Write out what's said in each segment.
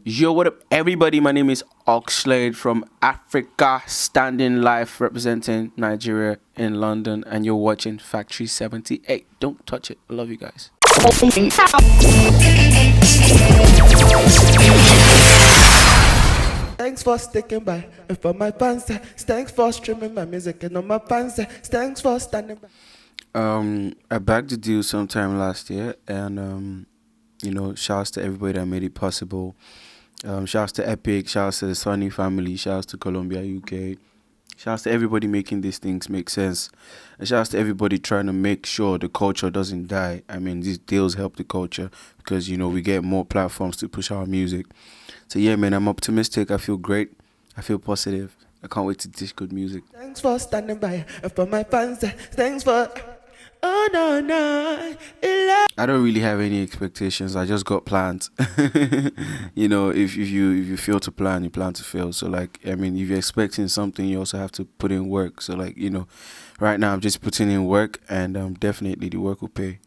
Yo, what up, everybody? My name is Oxlade from Africa, standing live representing Nigeria in London, and you're watching Factory 78. Don't touch it. I love you guys. Thanks for sticking by and for my fans. Thanks for streaming my music and on my fans. Thanks for standing by. I bagged the deal sometime last year, and shouts to everybody that made it possible. Shouts to Epic, shouts to the Sunny family, shouts to Colombia, UK. Shouts to everybody making these things make sense. And shouts to everybody trying to make sure the culture doesn't die. I mean, these deals help the culture because, we get more platforms to push our music. So, yeah, man, I'm optimistic. I feel great. I feel positive. I can't wait to dish good music. Thanks for standing by and for my fans. Thanks for. Oh, no. I don't really have any expectations. I just got plans. If you fail to plan, you plan to fail. So if you're expecting something, you also have to put in work. So right now I'm just putting in work, and definitely the work will pay.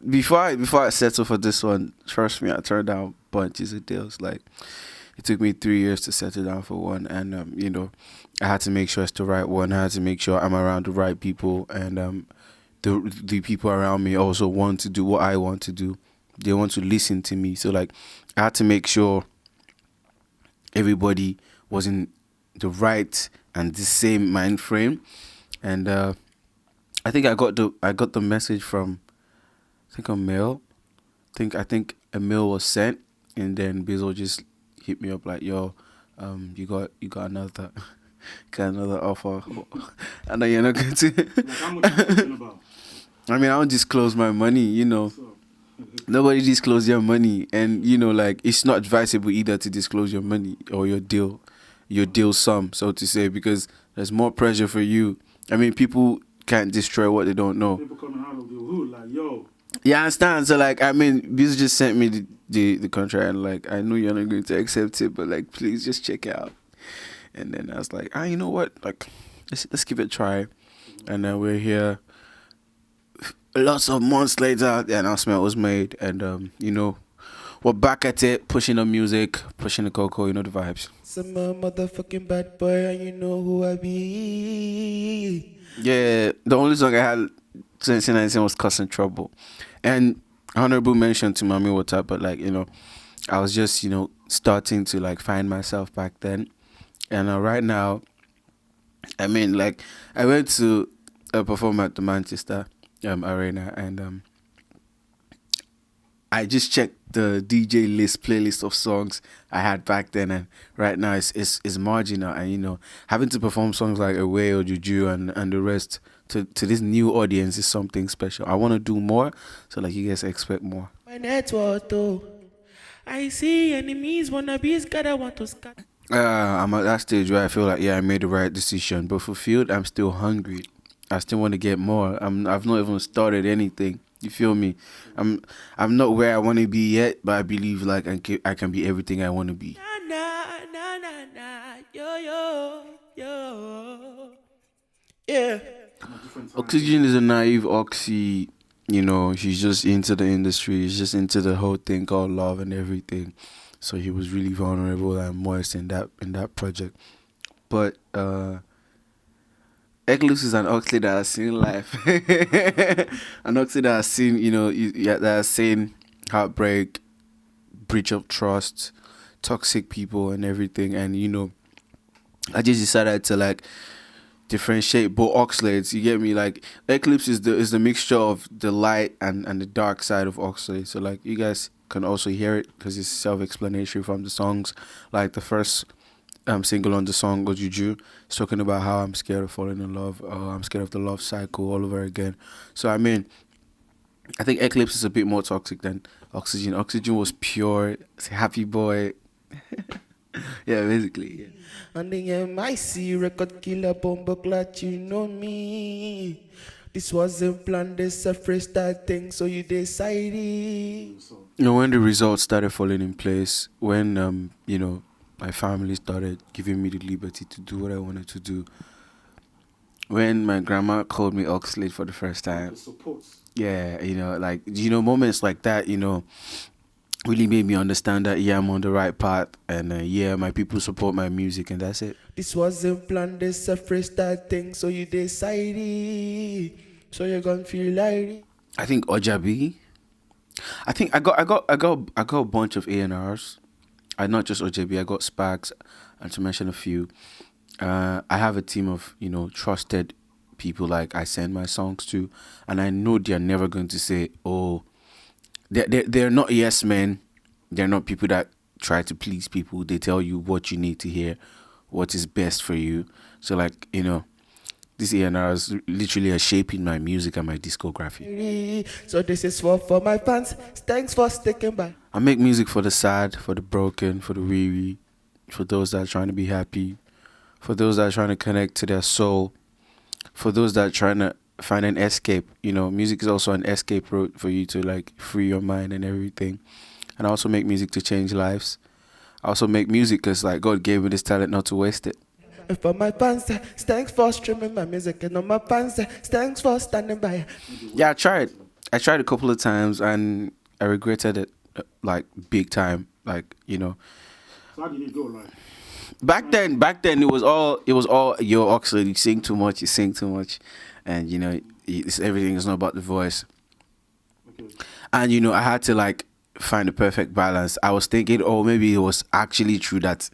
Before I settle for this one, trust me, I turned down bunches of deals. It took me 3 years to settle down for one, and I had to make sure it's the right one. I had to make sure I'm around the right people, and the people around me also want to do what I want to do. They want to listen to me. So I had to make sure everybody was in the right and the same mind frame. And I think I got the message from a mail. I think a mail was sent, and then Bizzle just hit me up like, yo, you got another offer. I know you're not going to. How much are you talking about? I mean, I don't disclose my money, Nobody disclose your money, and it's not advisable either to disclose your money or your deal sum, so to say, because there's more pressure for you. I mean, people can't destroy what they don't know. People coming out of the hood like, yo. Yeah, I understand. So Biz just sent me the contract, and I know you're not going to accept it, but please just check it out. And then I was like, you know what? Let's give it a try. And then we're here. Lots of months later, the announcement was made, and we're back at it, pushing the music, pushing the cocoa, the vibes. Some motherfucking bad boy, and you know who I be. Yeah, the only song I had 2019 was Cussing Trouble, and honorable mention to Mami Water, but I was just starting to find myself back then, and right now, I went to perform at the Manchester Arena, and I just checked the DJ playlist of songs I had back then, and right now it's marginal, and having to perform songs like Away or Juju and the rest to this new audience is something special. I want to do more, so you guys expect more. My network, though. I see enemies, wannabes, gotta want to scatter. I'm at that stage where I feel like, I made the right decision, but fulfilled, I'm still hungry. I still want to get more. I've not even started anything. You feel me? I'm not where I want to be yet, but I believe I can be everything I want to be. Na, yo. Yeah. Oxygen is a naive Oxy. He's just into the industry. He's just into the whole thing called love and everything. So he was really vulnerable and moist in that project. But Eclipse is an Oxlade that has seen life. An Oxlade that has seen, that has seen heartbreak, breach of trust, toxic people and everything. And, I just decided to differentiate both Oxlades. You get me? Eclipse is the mixture of the light and the dark side of Oxlade. So you guys can also hear it because it's self-explanatory from the songs. The first single on the song, Go Juju, it's talking about how I'm scared of falling in love, I'm scared of the love cycle all over again. So I think Eclipse is a bit more toxic than Oxygen. Oxygen was pure, happy boy. Yeah, basically, yeah. And then MIC record killer bomber clat, you know me. This wasn't planned, this a freestyle thing, so you decided. When the results started falling in place, when my family started giving me the liberty to do what I wanted to do. When my grandma called me Oxlade for the first time. The support. Yeah, moments like that, really made me understand that yeah, I'm on the right path, and yeah, my people support my music, and that's it. This wasn't planned, this a freestyle thing, so you decided. So you gonna feel like it. I think Ojabi. I think I got a bunch of A&Rs. I not just OJB. I got Sparks, and to mention a few. I have a team of trusted people like I send my songs to, and I know they are never going to say, "Oh, they're not yes men. They're not people that try to please people. They tell you what you need to hear, what is best for you." So like this A&Rs literally are shaping my music and my discography. So this is for my fans. Thanks for sticking by. I make music for the sad, for the broken, for the weary, for those that are trying to be happy, for those that are trying to connect to their soul, for those that are trying to find an escape. Music is also an escape route for you to like free your mind and everything. And I also make music to change lives. I also make music because like God gave me this talent not to waste it. And for my fans, thanks for streaming my music. And all my fans, thanks for standing by. Yeah, I tried. I tried a couple of times and I regretted it like big time. Like, So how did it go? Like, back then it was all yo Oxlade, you sing too much, and everything is not about the voice. okay. And I had to like find the perfect balance. I was thinking, oh, maybe it was actually true that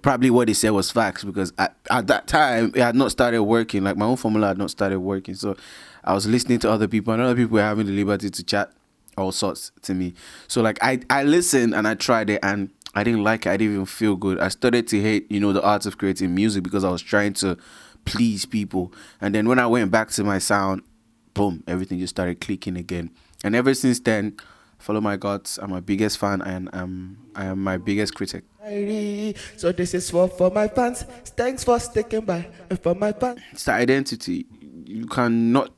probably what they said was facts, because at that time it had not started working. Like my own formula had not started working, so I was listening to other people, and other people were having the liberty to chat all sorts to me. So like I listened and I tried it, and I didn't like it. I didn't even feel good. I started to hate the art of creating music because I was trying to please people. And then when I went back to my sound, boom, everything just started clicking again. And ever since then, follow my guts. I'm my biggest fan, and I am my biggest critic. So this is for my fans. Thanks for sticking by. And for my fans. It's the identity. You cannot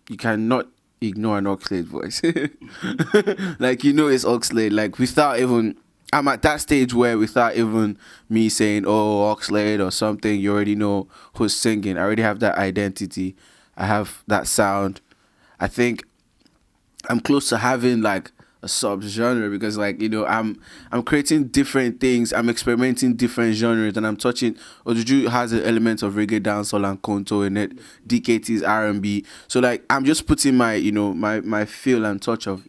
ignore an Oxlade voice. Like it's Oxlade. Like without even, I'm at that stage where without even me saying, "Oh, Oxlade" or something, you already know who's singing. I already have that identity. I have that sound. I think I'm close to having like a sub-genre, because like I'm creating different things. I'm experimenting different genres, and I'm touching. Ojuju has an element of reggae, dancehall, and conto in it. DKT's R&B. So like I'm just putting my my feel and touch of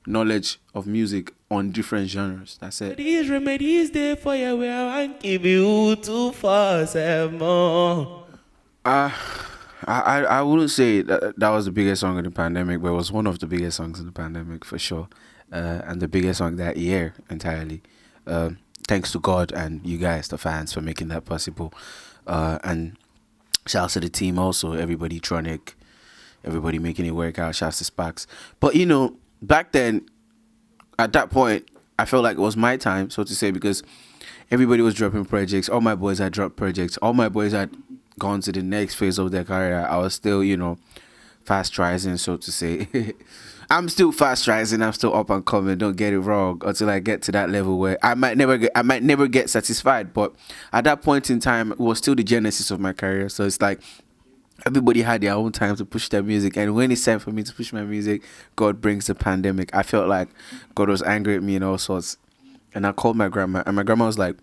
knowledge of music on different genres. That's it. These remedies there for you, where I give you 247 I wouldn't say that was the biggest song in the pandemic, but it was one of the biggest songs in the pandemic for sure, and the biggest song that year entirely. Thanks to God and you guys, the fans, for making that possible, and shouts to the team also, everybody Tronic, everybody making it work out. Shouts to Sparks. But back then, at that point, I felt like it was my time, so to say, because everybody was dropping projects. All my boys had dropped projects. All my boys had gone to the next phase of their career. I was still, fast rising, so to say. I'm still fast rising. I'm still up and coming. Don't get it wrong. Until I get to that level where I might never get satisfied. But at that point in time, it was still the genesis of my career. So it's like everybody had their own time to push their music, and when it's time for me to push my music, God brings the pandemic. I felt like God was angry at me and all sorts. And I called my grandma, and my grandma was like,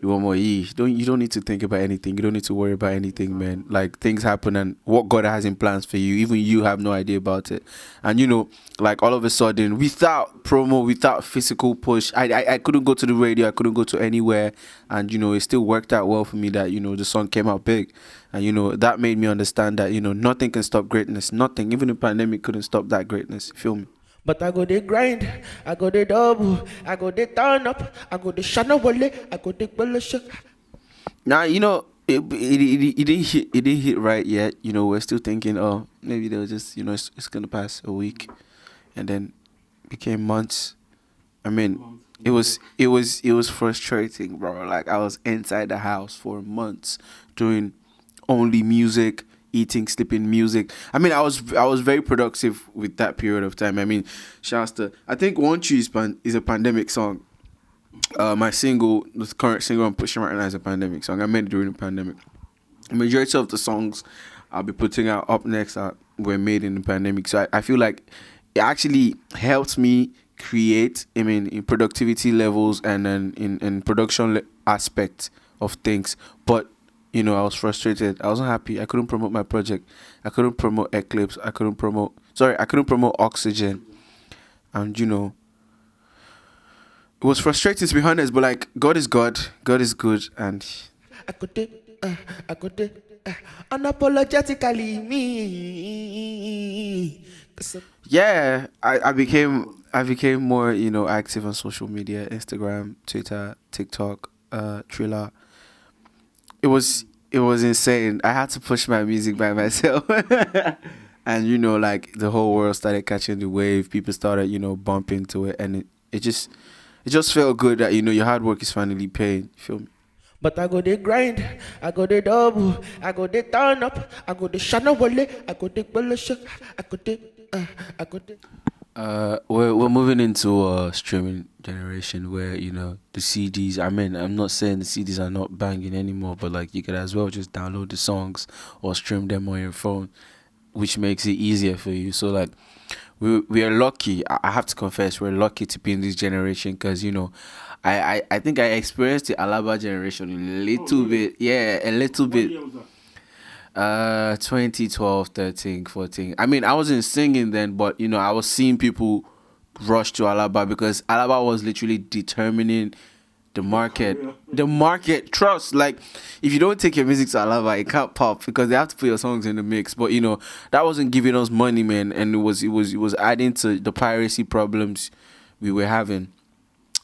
"You want more? You don't need to think about anything. You don't need to worry about anything, man. Like things happen, and what God has in plans for you, even you have no idea about it." And like all of a sudden, without promo, without physical push, I couldn't go to the radio. I couldn't go to anywhere, and it still worked out well for me that the song came out big, and that made me understand that nothing can stop greatness. Nothing, even the pandemic couldn't stop that greatness. You feel me? But I go the grind, I go the double, I go the turn up, I go the shana wale, I go the bullish. Now it didn't hit right yet. We're still thinking, oh, maybe they'll just it's gonna pass a week, and then became months. I mean, it was frustrating, bro. Like I was inside the house for months doing only music, eating, sleeping, music. I mean, I was very productive with that period of time. I mean, shouts to, I think One Tree is a pandemic song. My single, the current single I'm pushing right now, is a pandemic song. I made it during the pandemic. The majority of the songs I'll be putting out up next were made in the pandemic. So I feel like it actually helped me create. I mean, in productivity levels and then in production aspect of things. But I was frustrated. I wasn't happy. I couldn't promote my project. I couldn't promote Eclipse. I couldn't promote Oxygen. And it was frustrating, to be honest. But like, God is God. God is good. And I could do, I could do, unapologetically me. 'Cause yeah, I became more active on social media, Instagram, Twitter, TikTok, Triller. It was insane. I had to push my music by myself. And like the whole world started catching the wave. People started bumping to it, and it just felt good that your hard work is finally paying. You feel me? But I go the grind, I go the double, I go the turn up, I go the shana wale, I go the bullish, I go the, I go the. We're moving into a streaming generation where the CDs. I mean, I'm not saying the CDs are not banging anymore, but like you could as well just download the songs or stream them on your phone, which makes it easier for you. So like, we are lucky. I have to confess, we're lucky to be in this generation because I think I experienced the Alaba generation a little bit. Yeah, a little What bit. year was that? 2012, 13, 14. I mean, I wasn't singing then, but I was seeing people rush to Alaba because Alaba was literally determining the market. The market trust. Like, if you don't take your music to Alaba, it can't pop because they have to put your songs in the mix. But that wasn't giving us money, man, and it was adding to the piracy problems we were having.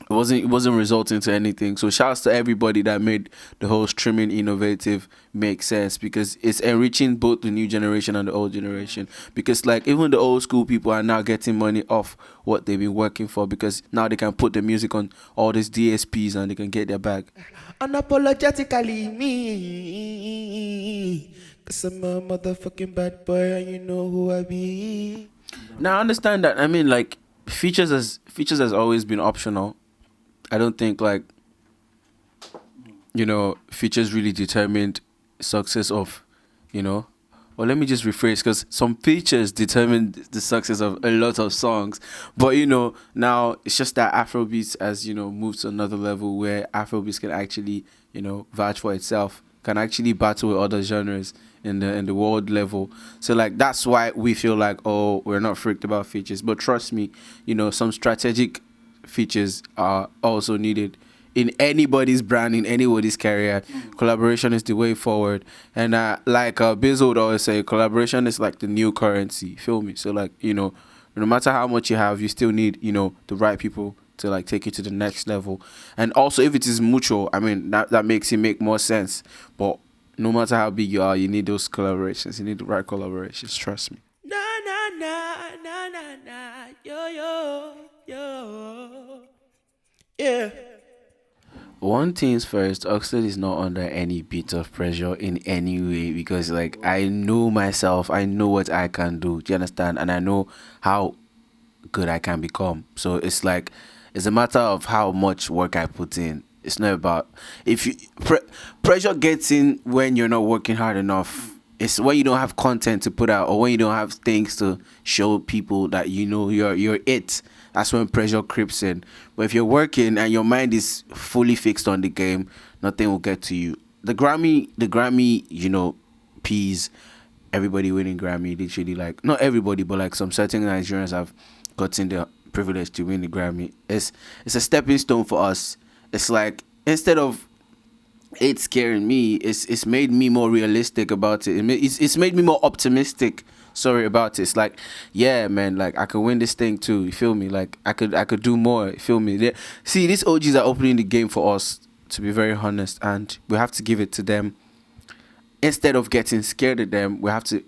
It wasn't resulting to anything. So shouts to everybody that made the whole streaming innovative make sense, because it's enriching both the new generation and the old generation. Because like, even the old school people are now getting money off what they've been working for, because now they can put the music on all these DSPs and they can get their bag. Unapologetically me. 'Cause I'm a motherfucking bad boy and you know who I be. Now I understand that. I mean, like, features has always been optional. I don't think like features really determined success of well, let me just rephrase, because some features determined the success of a lot of songs. But now it's just that Afrobeats has moved to another level where Afrobeats can actually vouch for itself, can actually battle with other genres in the world level. So like, that's why we feel like, oh, we're not freaked about features. But trust me, some strategic features are also needed in anybody's brand, in anybody's career. Collaboration is the way forward. And like Bizzle would always say, collaboration is like the new currency. Feel me? So like, no matter how much you have, you still need the right people to like take you to the next level. And also, if it is mutual, I mean, that makes it make more sense. But no matter how big you are, you need those collaborations. You need the right collaborations. Trust me. Na na na na na na yo yo yo. Yeah. One thing's first, Oxlade is not under any bit of pressure in any way, because like, I know myself, I know what I can do. Do you understand? And I know how good I can become. So it's like, it's a matter of how much work I put in. It's not about, if you pressure gets in when you're not working hard enough. It's when you don't have content to put out, or when you don't have things to show people that you're it. That's when pressure creeps in. But if you're working and your mind is fully fixed on the game, nothing will get to you. The Grammy, P's, everybody winning Grammy, literally, like, not everybody, but like some certain Nigerians have gotten the privilege to win the Grammy. It's a stepping stone for us. It's like, instead of it scaring me, it's made me more realistic about it. It's made me more optimistic. Sorry about it. It's like, yeah, man, like, I could win this thing too. You feel me? Like, I could do more. You feel me? See, these OGs are opening the game for us, to be very honest, and we have to give it to them. Instead of getting scared of them, we have to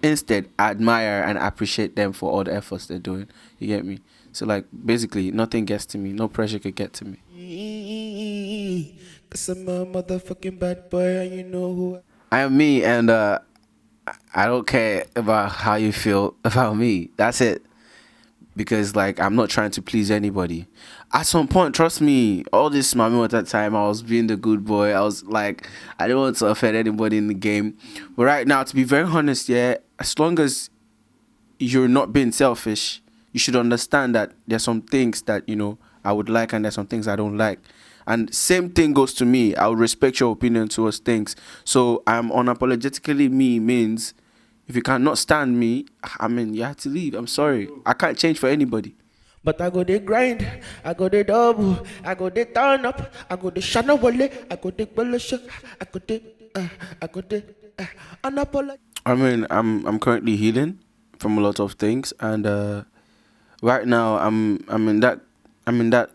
instead admire and appreciate them for all the efforts they're doing. You get me? So like, basically, nothing gets to me. No pressure could get to me. 'Cause I'm a motherfucking bad boy and you know who I am me, and I don't care about how you feel about me. That's it. Because like, I'm not trying to please anybody. At some point, trust me, all this mommy at that time, I was being the good boy. I was like, I didn't want to offend anybody in the game. But right now, to be very honest, yeah, as long as you're not being selfish, you should understand that there's some things that, I would like, and there's some things I don't like. And same thing goes to me. I would respect your opinion towards things. So I'm unapologetically me means if you cannot stand me, I mean, you have to leave. I'm sorry. I can't change for anybody. But I go the grind, I go the double, I go the turn up, I go the shana wale, I go the bullish, I go the unapologetic. I mean, I'm currently healing from a lot of things, and right now I'm in that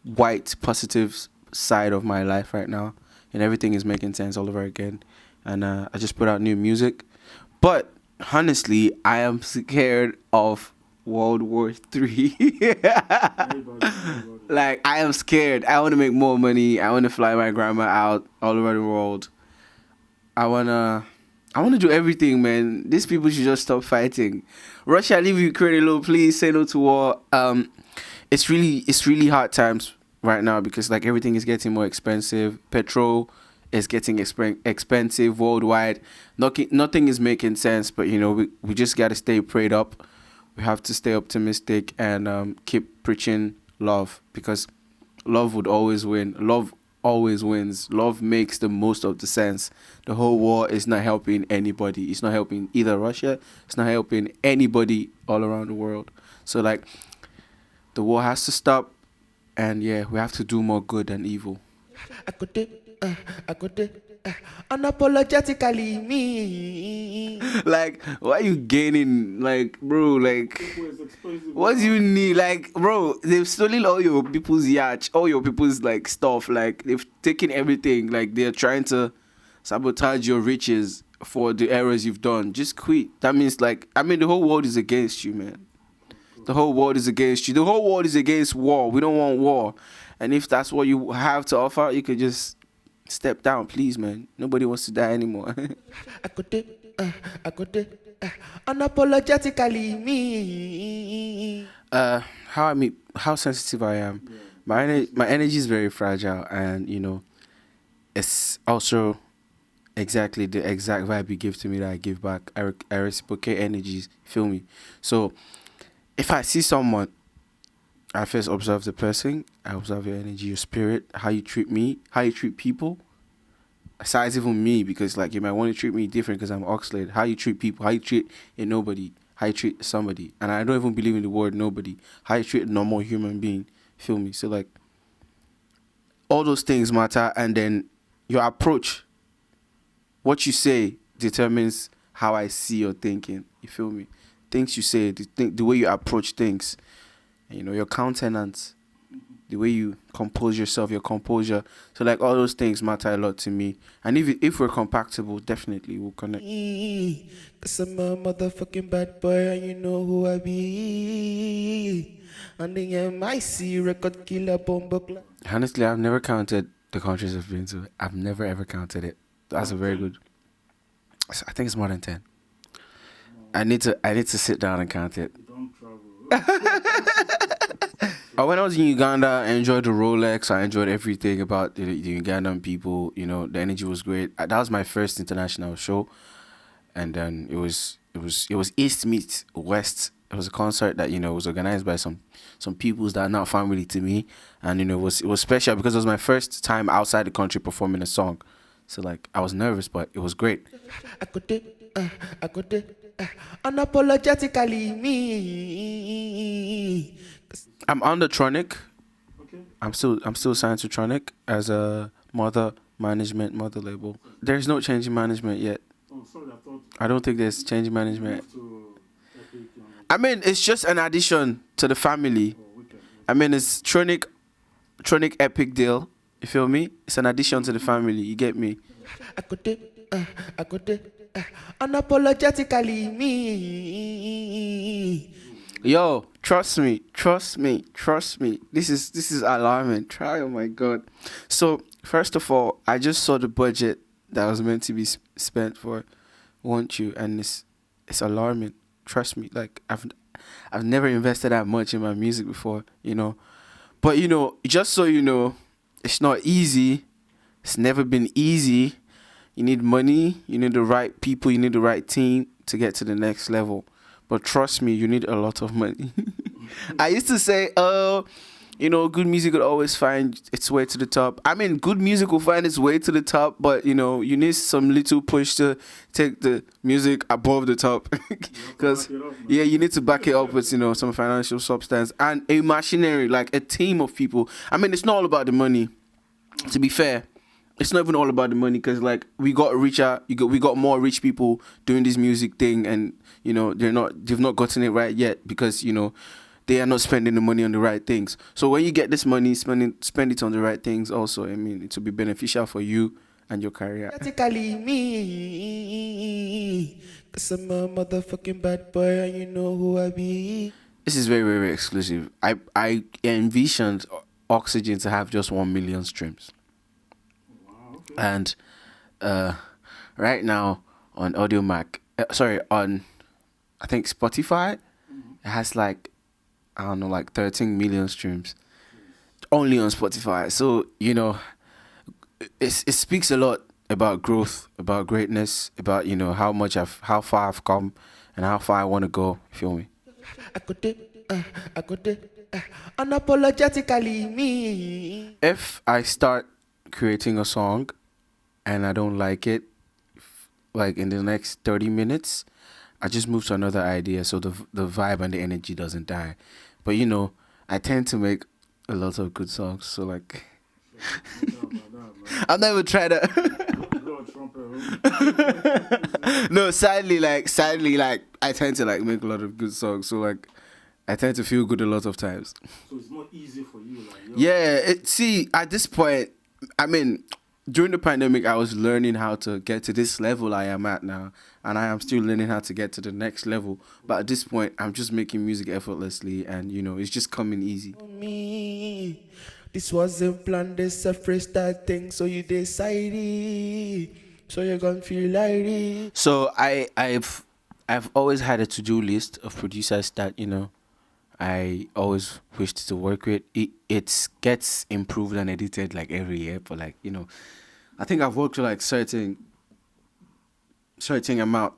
white positive side of my life right now, and everything is making sense all over again. And I just put out new music, but honestly, I am scared of World War III. Like, I am scared. I want to make more money. I want to fly my grandma out all over the world. I wanna do everything, man. These people should just stop fighting. Russia, leave Ukraine alone, please. Say no to war. It's really hard times right now because like everything is getting more expensive. Petrol is getting expensive worldwide. Nothing is making sense. But we just gotta stay prayed up. We have to stay optimistic and keep preaching love, because love would always win. Love always wins. Love makes the most of the sense. The whole war is not helping anybody. It's not helping either Russia. It's not helping anybody all around the world. So like, the war has to stop, and yeah, we have to do more good than evil. I could unapologetically me. Like, why are you gaining? Like, bro, like, People is expensive. what do you need? Like, bro, they've stolen all your people's yacht, all your people's like stuff. Like, they've taken everything. Like, they're trying to sabotage your riches for the errors you've done. Just quit. That means like, I mean, the whole world is against you, man. The whole world is against you. The whole world is against war. We don't want war. And if that's what you have to offer, you could just step down, please, man. Nobody wants to die anymore. I could unapologetically me. How sensitive I am. Yeah. My energy is very fragile, and it's also exactly the exact vibe you give to me that I give back. I reciprocate energies. Feel me? So if I see someone, I first observe the person. I observe your energy, your spirit, how you treat me, how you treat people. Besides even me, because like you might want to treat me different because I'm Oxlade. How you treat people, how you treat a nobody, how you treat somebody. And I don't even believe in the word nobody. How you treat a normal human being. Feel me? So like, all those things matter, and then your approach, what you say determines how I see your thinking. You feel me? Things you say, the way you approach things, and, your countenance, the way you compose yourself, your composure. So like, all those things matter a lot to me. And if we're compatible, definitely we'll connect. Cause I'm a motherfucking bad boy and you know who I be. And the MIC record killer bomber clap. Honestly, I've never counted the countries I've been to. I've never ever counted it. That's a very good. I think it's more than 10. I need to sit down and count it. Don't travel. When I was in Uganda, I enjoyed the Rolex. I enjoyed everything about the Ugandan people. The energy was great. That was my first international show, and then it was East meets West. It was a concert that was organized by some peoples that are not family to me, and it was special because it was my first time outside the country performing a song. So like, I was nervous, but it was great. I could unapologetically me. I'm on the Tronic. Okay. I'm still signed to Tronic as a mother label. There's no change in management yet. Oh, sorry, I thought. I don't think there's change in management. To Epic, I mean, it's just an addition to the family. Wicked. I mean, it's Tronic Epic deal. You feel me? It's an addition to the family. You get me? I could unapologetically me. Yo, trust me. This is alarming. Oh my God. So first of all, I just saw the budget that was meant to be spent for Want You, and it's alarming. Trust me. Like, I've never invested that much in my music before, But just so you know, it's not easy. It's never been easy. You need money, you need the right people, you need the right team to get to the next level. But trust me, you need a lot of money. I used to say, you know, good music will always find its way to the top. I mean, good music will find its way to the top, but you know, you need some little push to take the music above the top. Because back it up, man. yeah, you need to back it up with, you know, some financial substance and a machinery, like a team of people. I mean, it's not all about the money. To be fair, it's not even all about the money, because like we got we got more rich people doing this music thing, and you know they've not gotten it right yet, because you know they are not spending the money on the right things. So when you get this money, spend it on the right things also. I mean, it will be beneficial for you and your career. Practically me, 'cause I'm a motherfucking bad boy and you know who I be. This is very, very exclusive. I envisioned Oxygen to have just 1 million streams. Wow, okay. And right now on on I think Spotify, it has like, I don't know, like 13 million streams only on Spotify. So you know, it speaks a lot about growth, about greatness, about, you know, how far I've come and how far I want to go. Feel me? I could unapologetically me. If I start creating a song and I don't like it, like in the next 30 minutes, I just move to another idea, so the vibe and the energy doesn't die. But you know, I tend to make a lot of good songs, so like I've never tried that. No, sadly, I tend to like make a lot of good songs, so like I tend to feel good a lot of times. So it's more easy for you, like Yeah, see, at this point, I mean, during the pandemic, I was learning how to get to this level I am at now, and I am still learning how to get to the next level. But at this point, I'm just making music effortlessly, and you know, it's just coming easy. Me. This wasn't planned, this a freestyle thing, so you decided. So you're gonna feel like it. So I've always had a to-do list of producers that, you know, I always wished to work with. It gets improved and edited like every year, but like, you know, I think I've worked with like certain amount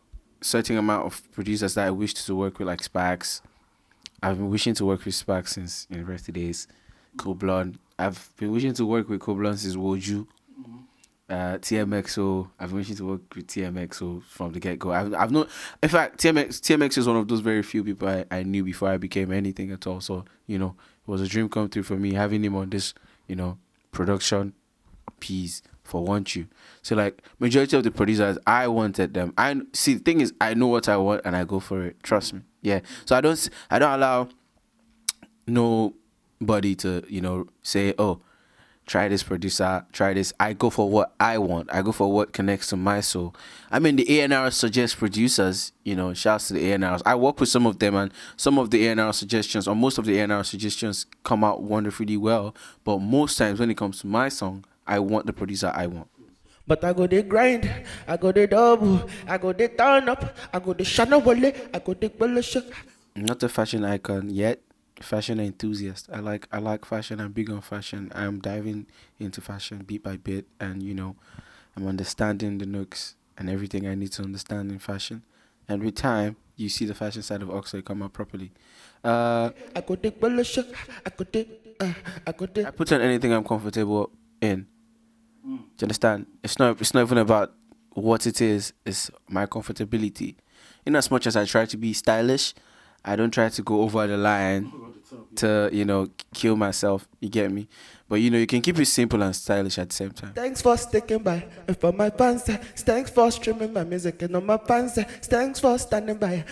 of producers that I wished to work with, like Sparks. I've been wishing to work with Sparks since university days. Cool Blonde. I've been wishing to work with Cool Blonde since Woju. TMXO. I've been wishing to work with TMXO from the get go. I've known, in fact, TMX is one of those very few people I knew before I became anything at all. So you know, it was a dream come true for me having him on this, you know, production piece for Want You. So like majority of the producers, I wanted them. I see, the thing is, I know what I want and I go for it. Trust me. Yeah. So I don't allow nobody to, you know, say, oh, try this producer, try this. I go for what I want. I go for what connects to my soul. I mean, the A&R suggests producers, you know, shouts to the A&Rs. I work with some of them, and some of the A&R suggestions, or most of the A&R suggestions, come out wonderfully well. But most times when it comes to my song, I want the producer I want. But I go the grind, I go the double, I go the turn up, I go the shana wale, I go the polish. I'm not a fashion icon yet. Fashion enthusiast. I like fashion. I'm big on fashion. I'm diving into fashion bit by bit, and you know, I'm understanding the nooks and everything I need to understand in fashion. And with time, you see the fashion side of Oxlade come out properly. I go the polish, I go the. I put on anything I'm comfortable in. Do you understand? It's not even about what it is. It's my comfortability. In as much as I try to be stylish, I don't try to go over the line to, you know, kill myself. You get me? But you know, you can keep it simple and stylish at the same time. Thanks for sticking by and for my fans. Thanks for streaming my music and on my fans. Thanks for standing by.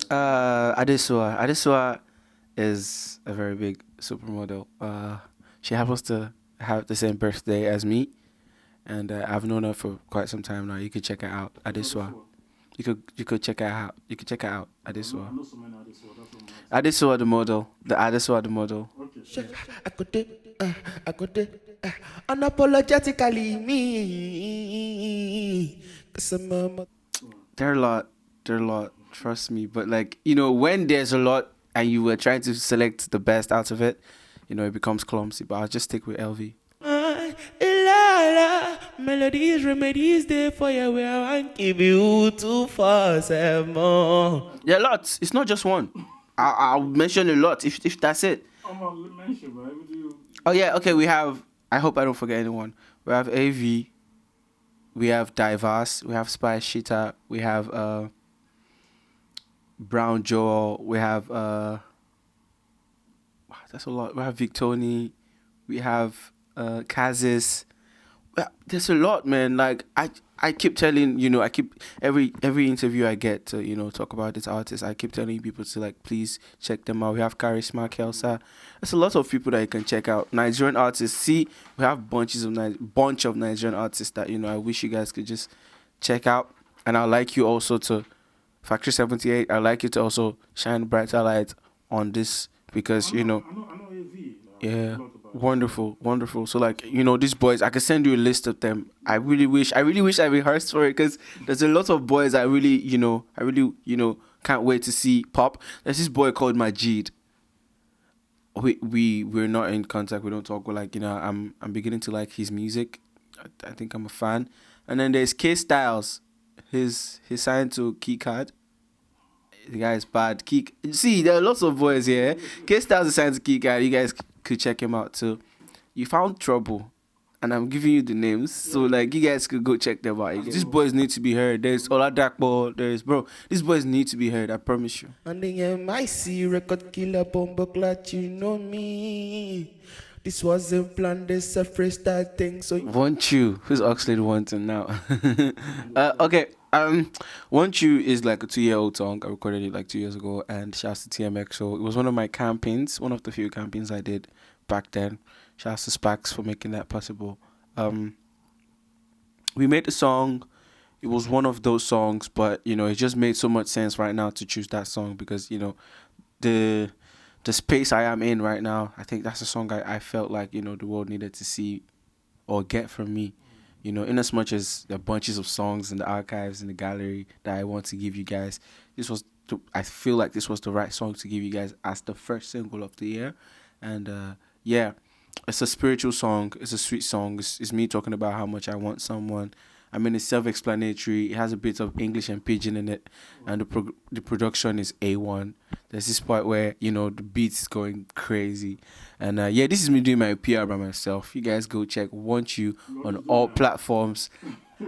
Adesua is a very big supermodel. She happens to have the same birthday as me, and I've known her for quite some time now. You could check her out, Adesua. You could check her out. You could check her out. Adesua. I know so many Adesua. Adesua the model. Adesua the model. Okay. I could unapologetically me. 'Cause I'm a There are a lot. Trust me. But like, you know, when there's a lot and you were trying to select the best out of it, you know, it becomes clumsy. But I'll just stick with LV. Melodies, remedies, there for you where I want give you 2 4 7 more. There are lots. It's not just one. I'll mention a lot if that's it. I'm gonna mention, but every do. Oh yeah, okay. We have. I hope I don't forget anyone. We have AV. We have Diverse. We have Spice Shita. We have Brown Joel. We have that's a lot. We have Victoni. We have Kazis. Well, there's a lot, man. Like I keep telling I keep every interview I get to talk about this artist. I keep telling people to like please check them out. We have Charisma Kelsa. There's a lot of people that you can check out. Nigerian artists. See, we have bunch of Nigerian artists that I wish you guys could just check out. And I'd like you also to Factory 78. I'd like you to also shine a brighter light on this because I know AV. yeah, wonderful. So like these boys, I can send you a list of them. I really wish I rehearsed for it because there's a lot of boys I really can't wait to see pop. There's this boy called Majid. We're not in contact. We don't talk. But like I'm beginning to like his music. I think I'm a fan. And then there's K Styles. He's signed to Keycard. The guy is bad. See, there are lots of boys here. K Styles is signed to Keycard. You guys could check him out too. You found Trouble, and I'm giving you the names, so like you guys could go check them out. These boys need to be heard. There's Oladakbo. These boys need to be heard. I promise you. And the MIC record killer bomber clat, you know me. This wasn't planned, this a freestyle thing, so Want You. Who's Oxlade wanting now? Okay. Want You is like a 2-year-old song. I recorded it like 2 years ago, and shouts to TMX. So it was one of my campaigns, one of the few campaigns I did back then. Shouts to Spax for making that possible. We made the song. It was one of those songs, but it just made so much sense right now to choose that song because the space I am in right now. I think that's a song I felt like the world needed to see or get from me. In as much as there are bunches of songs in the archives in the gallery that I want to give you guys, I feel like this was the right song to give you guys as the first single of the year. And yeah, it's a spiritual song. It's a sweet song. It's me talking about how much I want someone. I mean, it's self-explanatory. It has a bit of English and pidgin in it, and the production is A1. There's this part where the beat is going crazy, and yeah, this is me doing my PR by myself. You guys go check Want You on all platforms.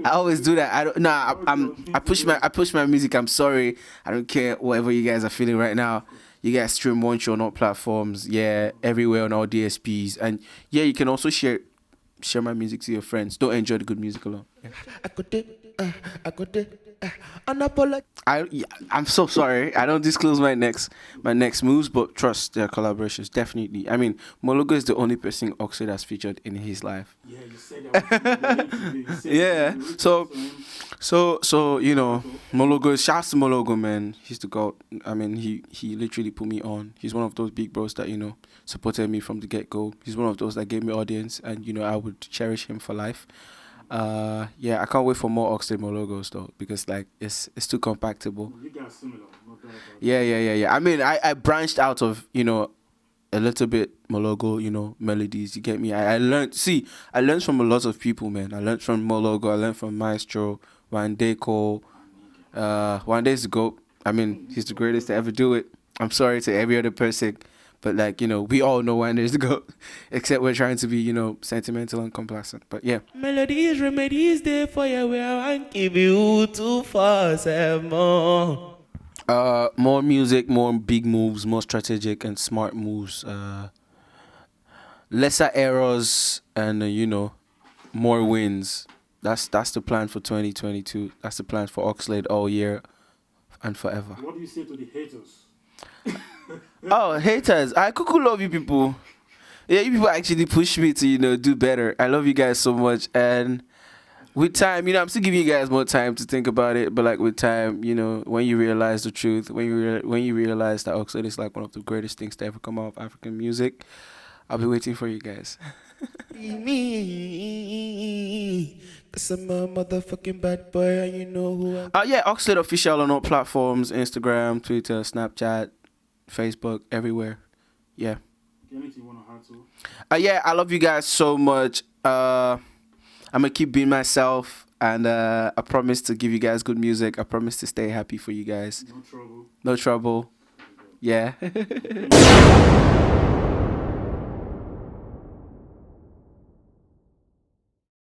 I always do that. I push my music. I'm sorry. I don't care whatever you guys are feeling right now. You guys stream Want You on all platforms. Yeah, everywhere on all DSPs, and yeah, you can also share my music to your friends. Don't enjoy the good music alone. Yeah. I got it. Unapologetically. I'm so sorry. I don't disclose my next moves, but trust their collaborations definitely. I mean, Mologo is the only person Oxlade has featured in his life. Yeah, you said that. Yeah. So Mologo. Shouts to Mologo, man. He's the goat. I mean, he literally put me on. He's one of those big bros that supported me from the get go. He's one of those that gave me audience, and I would cherish him for life. Yeah, I can't wait for more Oxlade Mologos though, because like it's too compactable. You guys similar. No doubt about Yeah. I mean, I branched out of a little bit Mologo, melodies. You get me? I learned from a lot of people, man. I learned from Mologo. I learned from Maestro, Wandeko. Wande's the GOAT. I mean, he's the greatest to ever do it. I'm sorry to every other person, but like we all know Wande's the GOAT, except we're trying to be sentimental and complacent. But yeah. Melodies, remedies, there for you, where I give you 247 more. More music, more big moves, more strategic and smart moves. Lesser errors and more wins. That's the plan for 2022. That's the plan for Oxlade all year and forever. What do you say to the haters? Oh, haters! I cuckoo love you people. Yeah, you people actually push me to do better. I love you guys so much, and with time, I'm still giving you guys more time to think about it. But like with time, when you realize the truth, when you realize that Oxlade is like one of the greatest things to ever come out of African music, I'll be waiting for you guys. Me, cause I'm a motherfucking bad boy, and you know who I Yeah, Oxlade official on all platforms: Instagram, Twitter, Snapchat, Facebook, everywhere. Yeah. Anything you want to add to? Yeah, I love you guys so much. I'm gonna keep being myself, and I promise to give you guys good music. I promise to stay happy for you guys. No trouble. No trouble. Yeah.